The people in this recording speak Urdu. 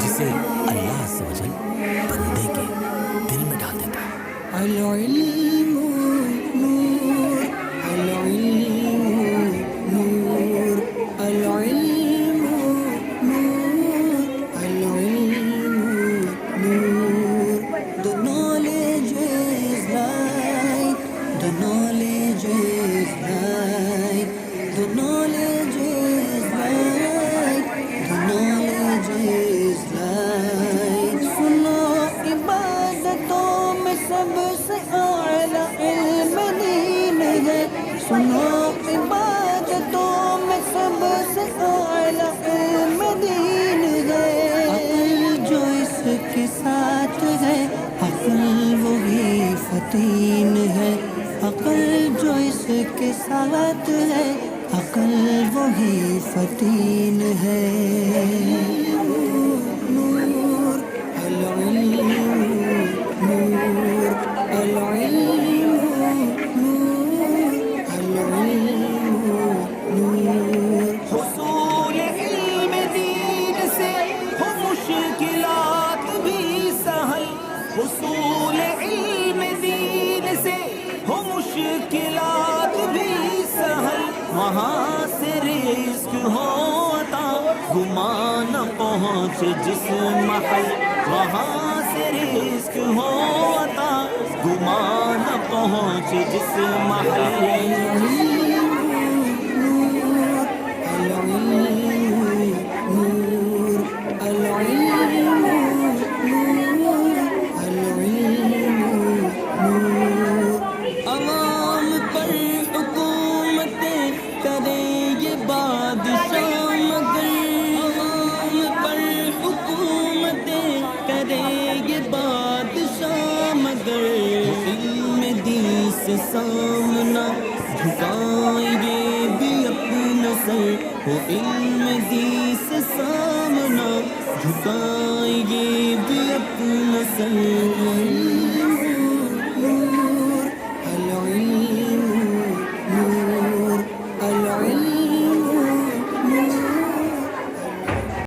جسے اللہ عز و جل بندے کے دل میں ڈال دیتا ہے۔ العلم نور، العلم نور، العلم نور، العلم نور۔ The knowledge is light، the knowledge is light، the knowledge is light، the knowledge is light۔ سنو عبادتوں میں سب سے اعلیٰ علم دین ہے، سنو عبادتوں میں سب سے اعلیٰ علم دین ہے۔ عقل جو اس کے ساتھ ہے، عقل وہی فتین ہے، عقل جو اس کے ساتھ ہے، عقل وہی فتین ہے۔ نور، العلم نور، العلم نور، العلم نور۔ حصول علم دین سے ہو مشکلات بھی سہل، حصول علم دین سے ہو مشکلات بھی سہل، وہاں سے رزق ہو عطا گمان نہ پہنچ جس محل، وہاں سے رزق ہو عطا گمان نہ پہنچ جس محل۔ عوام پر حکومتیں کرے یہ بادشاہ مگر، عوام پر حکومتیں کرے یہ بادشاہ مگر، علم دین سے سامنا جھکائیں گے بھی اپنا سر، وہ علم دین سے سامنا جھکائیں گے بھی اپنا سر۔